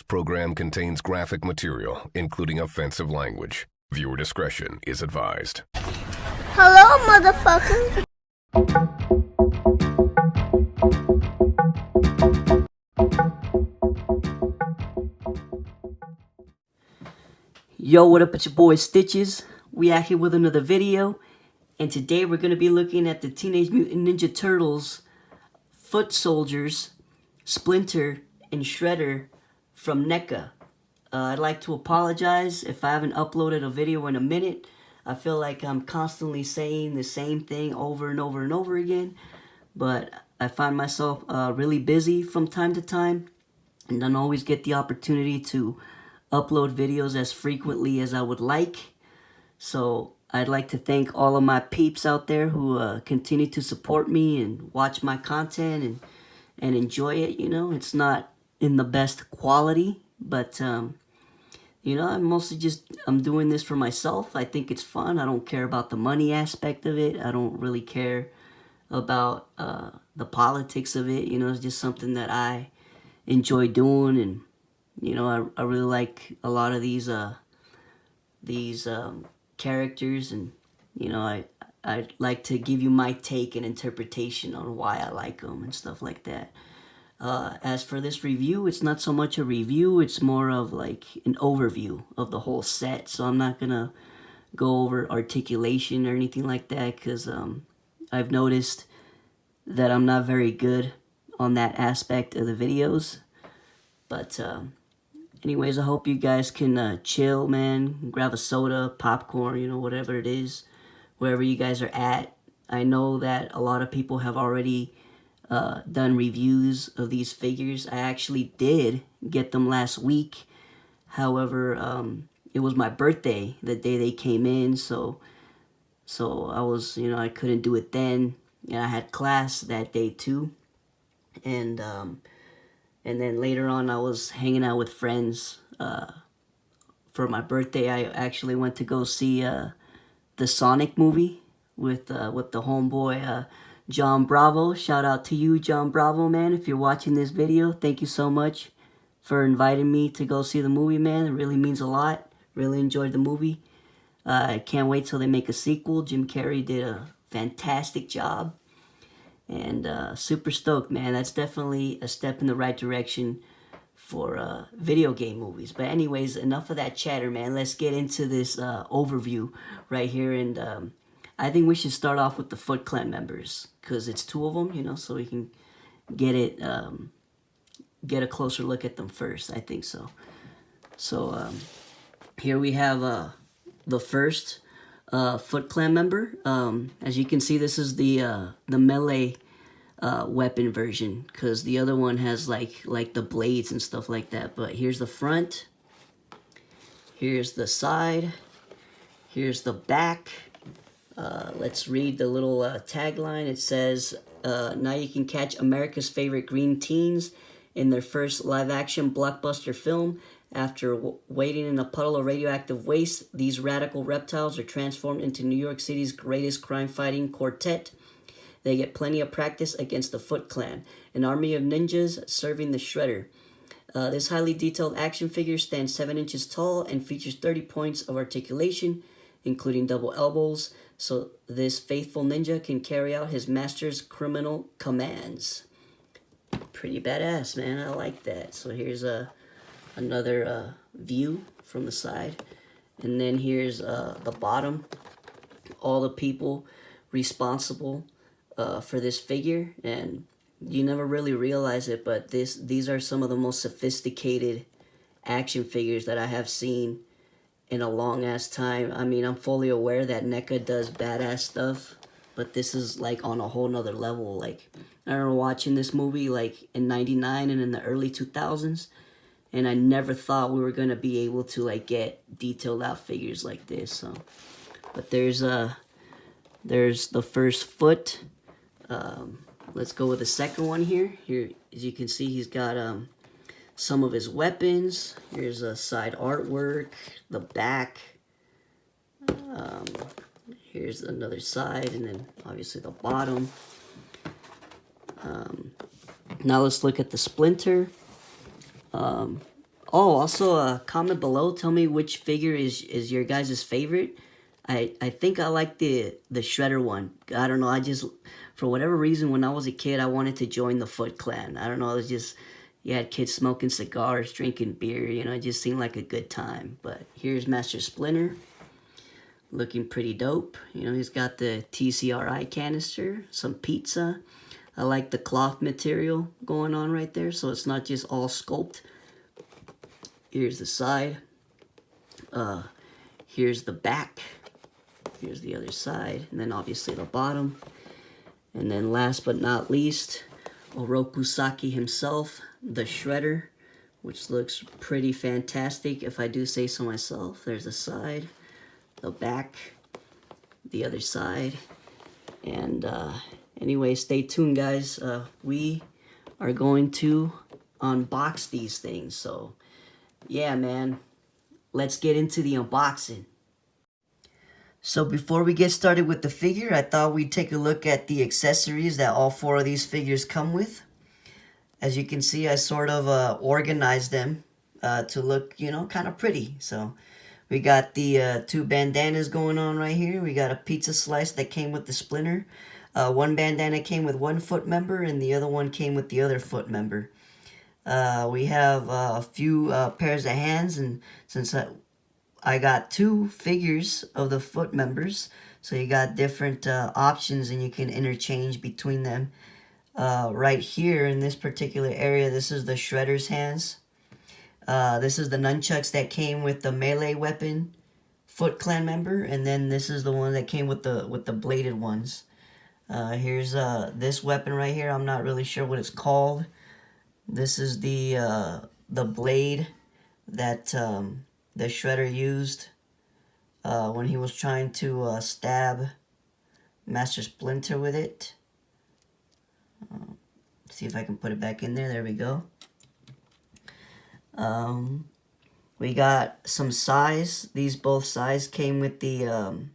This program contains graphic material, including offensive language. Viewer discretion is advised. Hello, motherfucker. Yo, what up, it's your boy Stitches. We out here with another video, and today we're going to be looking at the Teenage Mutant Ninja Turtles Foot Soldiers, Splinter, and Shredder from Neca. I'd like to apologize if I haven't uploaded a video in a minute. I feel like I'm constantly saying the same thing over and over and over again, but I find myself really busy from time to time, and don't always get the opportunity to upload videos as frequently as I would like. So I'd like to thank all of my peeps out there who continue to support me and watch my content and enjoy it. You know, it's not in the best quality, but you know, I'm doing this for myself. I think it's fun. I don't care about the money aspect of it. I don't really care about the politics of it. You know, it's just something that I enjoy doing, and you know, I really like a lot of these characters, and you know, I'd like to give you my take and interpretation on why I like them and stuff like that. As for this review, it's not so much a review, it's more of like an overview of the whole set. So I'm not gonna go over articulation or anything like that, because I've noticed that I'm not very good on that aspect of the videos. But anyways, I hope you guys can chill, man. Grab a soda, popcorn, you know, whatever it is, wherever you guys are at. I know that a lot of people have already done reviews of these figures. I actually did get them last week. However, it was my birthday the day they came in, so I was, you know, I couldn't do it then. And I had class that day too, and then later on, I was hanging out with friends for my birthday. I actually went to go see the Sonic movie with the homeboy John Bravo. Shout out to you, John Bravo, man. If you're watching this video, thank you so much for inviting me to go see the movie, man. It really means a lot. Really enjoyed the movie. I can't wait till they make a sequel. Jim Carrey did a fantastic job. And super stoked, man. That's definitely a step in the right direction for video game movies. But anyways, enough of that chatter, man. Let's get into this overview right here. And I think we should start off with the Foot Clan members, because it's two of them, you know, so we can get a closer look at them first. I think so. So here we have the first Foot Clan member. As you can see, this is the melee weapon version, because the other one has like the blades and stuff like that. But here's the front, here's the side, here's the back. Let's read the little tagline. It says, now you can catch America's favorite green teens in their first live-action blockbuster film. After waiting in a puddle of radioactive waste, these radical reptiles are transformed into New York City's greatest crime-fighting quartet. They get plenty of practice against the Foot Clan, an army of ninjas serving the Shredder. This highly detailed action figure stands 7 inches tall and features 30 points of articulation, including double elbows, so this faithful ninja can carry out his master's criminal commands. Pretty badass, man. I like that. So here's another view from the side. And then here's the bottom. All the people responsible for this figure, and you never really realize it, but these are some of the most sophisticated action figures that I have seen in a long ass time. I mean, I'm fully aware that NECA does badass stuff, but this is like on a whole nother level. Like, I remember watching this movie like in '99 and in the early 2000s, and I never thought we were gonna be able to like get detailed out figures like this. So, but there's the first foot. Let's go with the second one here. Here, as you can see, he's got some of his weapons. Here's a side artwork, the back. Here's another side, and then obviously the bottom. Now let's look at the Splinter. Oh, also, comment below. Tell me which figure is your guys' favorite. I think I like the Shredder one. I don't know. I just, for whatever reason, when I was a kid, I wanted to join the Foot Clan. I don't know. It was just, you had kids smoking cigars, drinking beer. You know, it just seemed like a good time. But here's Master Splinter, looking pretty dope. You know, he's got the TCRI canister, some pizza. I like the cloth material going on right there, so it's not just all sculpt. Here's the side. Here's the back. Here's the other side, and then obviously the bottom. And then last but not least, Oroku Saki himself, the Shredder, which looks pretty fantastic if I do say so myself. There's the side, the back, the other side. And anyway, stay tuned, guys. We are going to unbox these things. So yeah, man, let's get into the unboxing. So before we get started with the figure, I thought we'd take a look at the accessories that all 4 of these figures come with. As you can see, I sort of organized them to look, you know, kind of pretty. So we got the 2 bandanas going on right here. We got a pizza slice that came with the Splinter. One bandana came with one foot member, and the other one came with the other foot member. We have a few pairs of hands, and since I got 2 figures of the foot members, so you got different options and you can interchange between them. Right here in this particular area, this is the Shredder's hands. This is the nunchucks that came with the melee weapon Foot Clan member, and then this is the one that came with the bladed ones. Here's this weapon right here. I'm not really sure what it's called. This is the blade that the Shredder used when he was trying to stab Master Splinter with it. See if I can put it back in there. There we go. We got some size. These both size came with the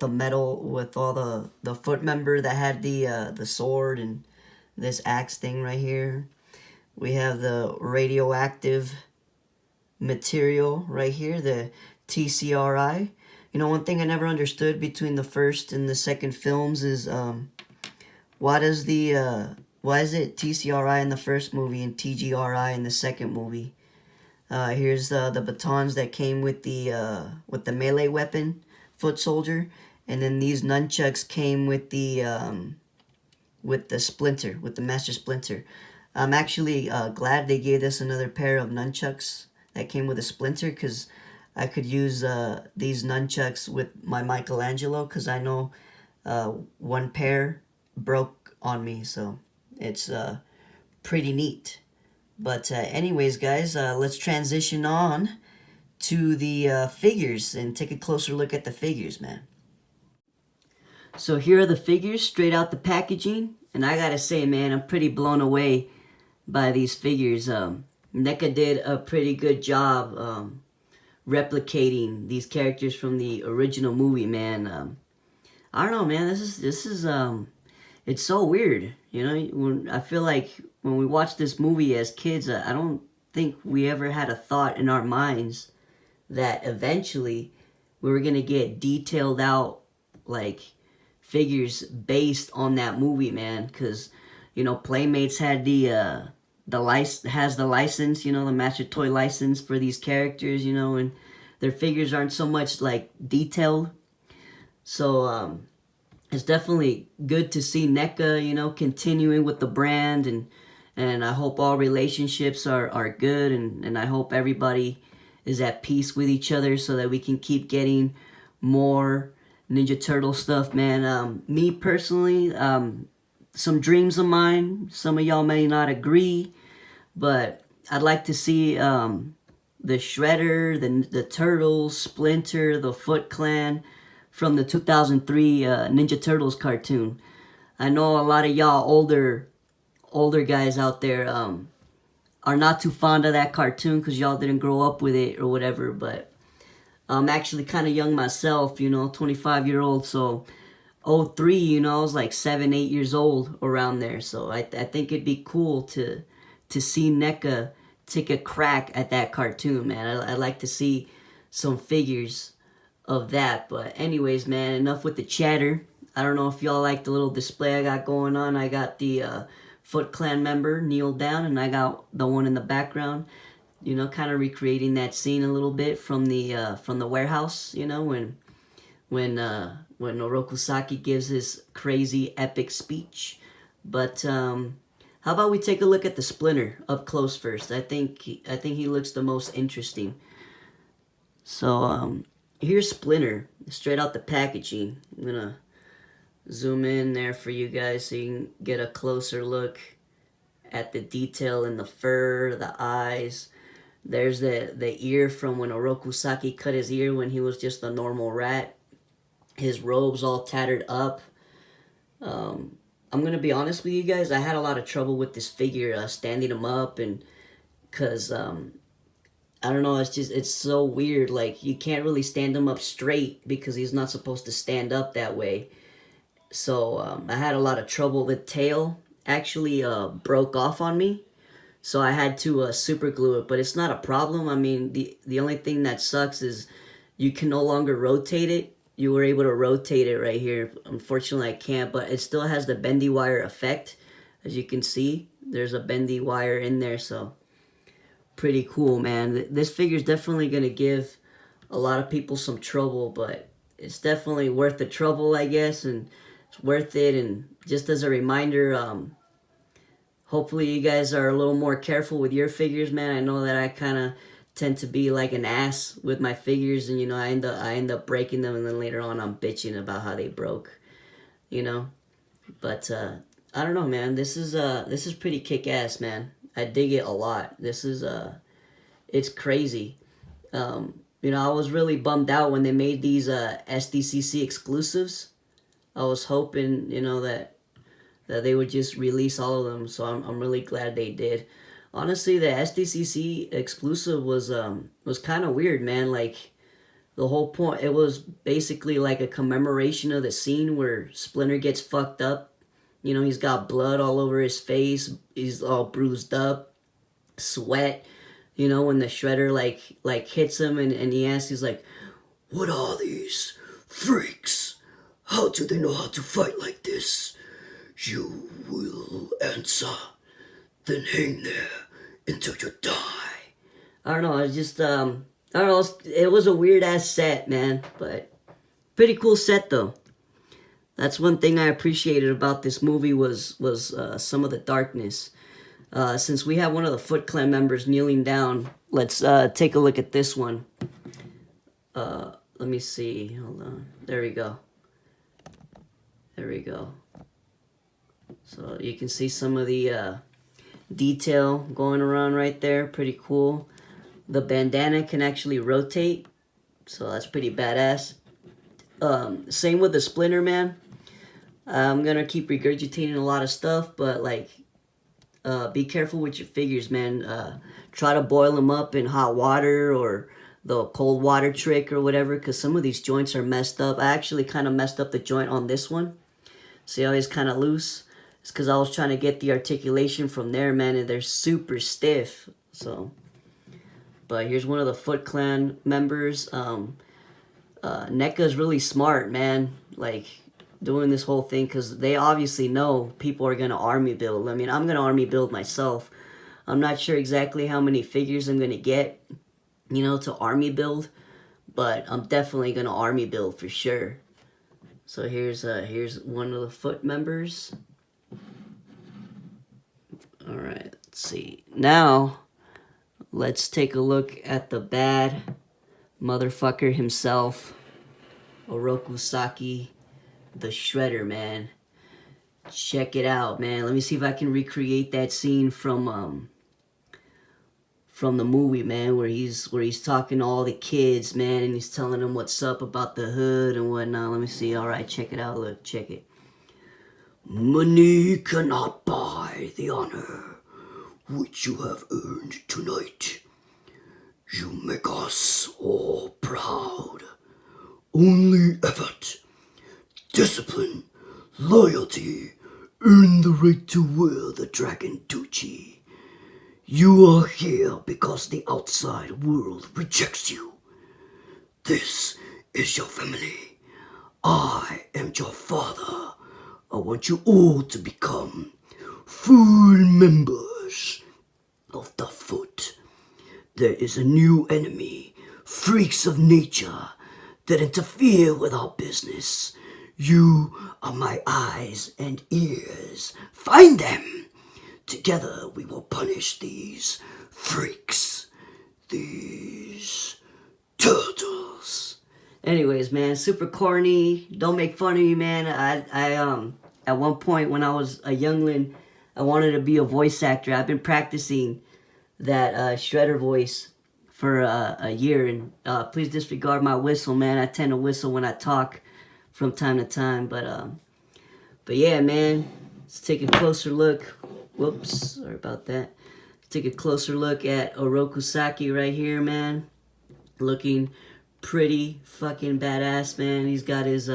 metal, with all the foot member that had the sword and this axe thing right here. We have the radioactive material right here, the TCRI. You know, one thing I never understood between the first and the second films is why is it TCRI in the first movie and TGRI in the second movie? Here's the batons that came with the melee weapon, foot soldier, and then these nunchucks came with the Splinter, with the Master Splinter. I'm actually glad they gave us another pair of nunchucks that came with a Splinter, because I could use these nunchucks with my Michelangelo, because I know one pair broke on me, so it's pretty neat. But anyways, guys, let's transition on to the figures and take a closer look at the figures, man. So here are the figures straight out the packaging, and I gotta say, man, I'm pretty blown away by these figures. Neca did a pretty good job replicating these characters from the original movie, man. I don't know, man. This is it's so weird, you know. I feel like when we watched this movie as kids, I don't think we ever had a thought in our minds that eventually we were gonna get detailed out like figures based on that movie, man. Because, you know, Playmates had the license, you know, the Master Toy license for these characters, you know, and their figures aren't so much like detailed. So it's definitely good to see Neca, you know, continuing with the brand, and I hope all relationships are good, and I hope everybody is at peace with each other so that we can keep getting more Ninja Turtle stuff, man. Me personally, some dreams of mine, some of y'all may not agree, but I'd like to see the Shredder, the Turtles, Splinter, the Foot Clan from the 2003 Ninja Turtles cartoon. I know a lot of y'all older guys out there are not too fond of that cartoon because y'all didn't grow up with it or whatever, but I'm actually kind of young myself, you know, 25-year-old, so 03, you know, I was like 7, 8 years old around there, so I think it'd be cool to to see Neca take a crack at that cartoon, man. I'd like to see some figures of that. But anyways, man, enough with the chatter. I don't know if y'all like the little display I got going on. I got the Foot Clan member kneeled down, and I got the one in the background, you know, kind of recreating that scene a little bit from the warehouse, you know, when Orokusaki gives his crazy epic speech. But how about we take a look at the Splinter up close first? I think he looks the most interesting. So here's Splinter, straight out the packaging. I'm gonna zoom in there for you guys so you can get a closer look at the detail in the fur, the eyes. There's the ear from when Orokusaki cut his ear when he was just a normal rat. His robe's all tattered up. I'm gonna be honest with you guys, I had a lot of trouble with this figure, standing him up, and because I don't know, it's so weird. Like, you can't really stand him up straight because he's not supposed to stand up that way. So I had a lot of trouble. The tail actually broke off on me, so I had to super glue it. But it's not a problem. I mean, the only thing that sucks is you can no longer rotate it. You were able to rotate it right here. Unfortunately, I can't, but it still has the bendy wire effect. As you can see, there's a bendy wire in there, so pretty cool, man. This figure is definitely going to give a lot of people some trouble, but it's definitely worth the trouble, I guess, and it's worth it. And just as a reminder, hopefully you guys are a little more careful with your figures, man. I know that I kind of tend to be like an ass with my figures, and you know, I end up breaking them, and then later on I'm bitching about how they broke, you know. But I don't know, man. This is pretty kick-ass, man. I dig it a lot. This is it's crazy. You know, I was really bummed out when they made these SDCC exclusives. I was hoping, you know, that they would just release all of them. So I'm really glad they did. Honestly, the SDCC exclusive was kind of weird, man. Like, the whole point, it was basically like a commemoration of the scene where Splinter gets fucked up. You know, he's got blood all over his face. He's all bruised up, sweat. You know, when the Shredder like hits him, and he asks, he's like, "What are these freaks? How do they know how to fight like this? You will answer. Then hang there until you die." I don't know, it's just, I don't know, it was a weird-ass set, man, but pretty cool set, though. That's one thing I appreciated about this movie was some of the darkness. Since we have one of the Foot Clan members kneeling down, let's take a look at this one. Let me see, hold on, there we go. There we go. So you can see some of the detail going around right there. Pretty cool. The bandana can actually rotate, so that's pretty badass. Same with the Splinter, man. I'm gonna keep regurgitating a lot of stuff, but like, be careful with your figures, man. Try to boil them up in hot water or the cold water trick or whatever, because some of these joints are messed up. I actually kind of messed up the joint on this one. See how he's kind of loose? It's because I was trying to get the articulation from there, man, and they're super stiff. So, but here's one of the Foot Clan members. NECA's really smart, man. Like, doing this whole thing, because they obviously know people are going to army build. I mean, I'm going to army build myself. I'm not sure exactly how many figures I'm going to get, you know, to army build, but I'm definitely going to army build for sure. So here's one of the Foot members. All right, let's see. Now, let's take a look at the bad motherfucker himself, Orokusaki, the Shredder, man. Check it out, man. Let me see if I can recreate that scene from the movie, man, where he's talking to all the kids, man, and he's telling them what's up about the hood and whatnot. Let me see. All right, check it out. Look, check it. "Money cannot buy the honor which you have earned tonight. You make us all proud. Only effort, discipline, loyalty earn the right to wear the dragon Tucci. You are here because the outside world rejects you. This is your family. I am your father. I want you all to become full members of the Foot. There is a new enemy, freaks of nature, that interfere with our business. You are my eyes and ears. Find them. Together we will punish these freaks, these turtles. Anyways, man, super corny. Don't make fun of me, man. I at one point when I was a youngling, I wanted to be a voice actor. I've been practicing that Shredder voice for a year, and please disregard my whistle, man. I tend to whistle when I talk from time to time, but yeah, man. Let's take a closer look. Whoops, sorry about that. Take a closer look at Oroku Saki right here, man. Looking pretty fucking badass, man. He's got his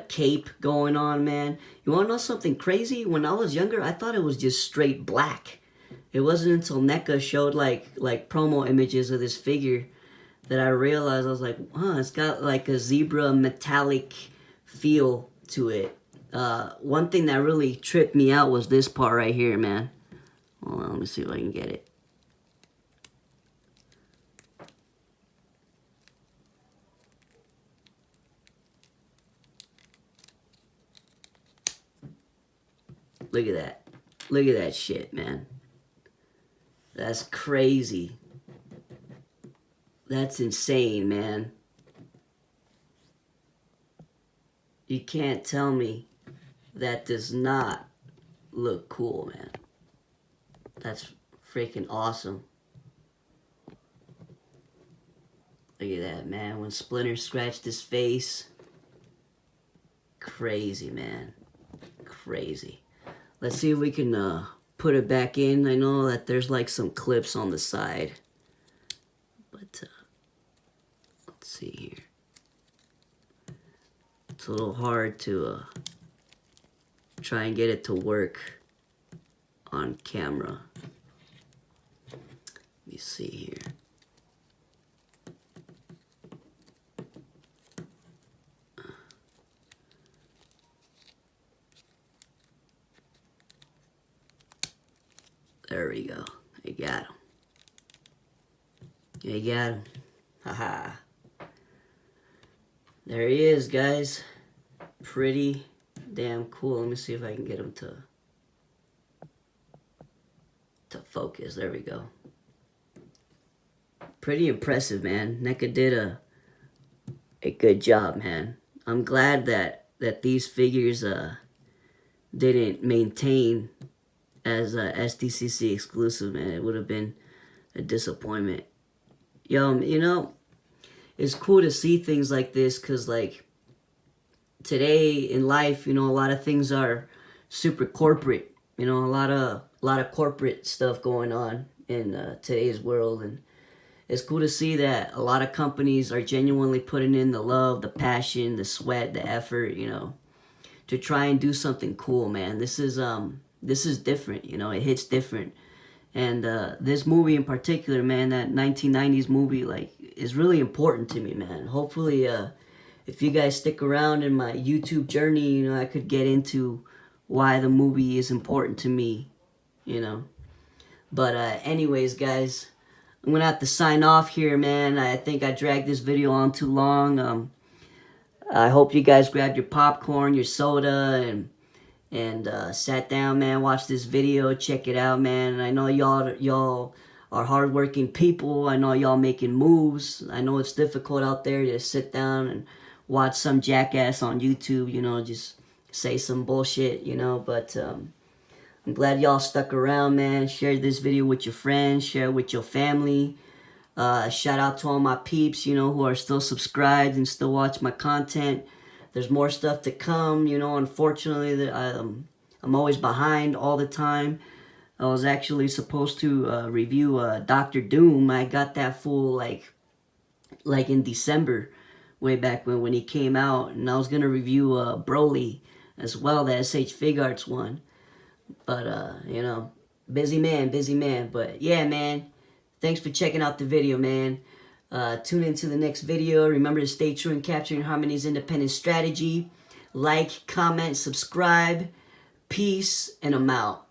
cape going on, man. You want to know something crazy? When I was younger, I thought it was just straight black. It wasn't until Neca showed like promo images of this figure that I realized. I was like, huh, it's got like a zebra metallic feel to it. One thing that really tripped me out was this part right here, man. Hold on, let me see if I can get it. Look at that. Look at that shit, man. That's crazy. That's insane, man. You can't tell me that does not look cool, man. That's freaking awesome. Look at that, man. When Splinter scratched his face. Crazy, man. Crazy. Let's see if we can put it back in. I know that there's like some clips on the side. But let's see here. It's a little hard to try and get it to work on camera. Let me see here. There we go. You got him. You got him. Haha. There he is, guys. Pretty damn cool. Let me see if I can get him to focus. There we go. Pretty impressive, man. Neca did a good job, man. I'm glad that these figures didn't maintain as a SDCC exclusive, man. It would have been a disappointment. Yo, you know, it's cool to see things like this because, like, today in life, you know, a lot of things are super corporate. You know, a lot of corporate stuff going on in today's world, and it's cool to see that a lot of companies are genuinely putting in the love, the passion, the sweat, the effort, you know, to try and do something cool, man. This is different, you know. It hits different. And this movie in particular, man, that 1990s movie, like, is really important to me, man. Hopefully, if you guys stick around in my YouTube journey, you know, I could get into why the movie is important to me, you know. But anyways, guys, I'm gonna have to sign off here, man. I think I dragged this video on too long. I hope you guys grabbed your popcorn, your soda, and sat down, man, watched this video, check it out, man. And I know y'all are hardworking people. I know y'all making moves. I know it's difficult out there to sit down and watch some jackass on YouTube, you know, just say some bullshit, you know. But I'm glad y'all stuck around, man. Share this video with your friends, share it with your family. Shout out to all my peeps, you know, who are still subscribed and still watch my content. There's more stuff to come, you know. Unfortunately, I'm always behind all the time. I was actually supposed to review Doctor Doom. I got that fool like in December, way back when he came out, and I was gonna review Broly as well, the SH Fig Arts one. But you know, Busy man. But yeah, man, thanks for checking out the video, man. Tune into the next video. Remember to stay true and capturing harmony's independent strategy. Like, comment, subscribe. Peace, and I'm out.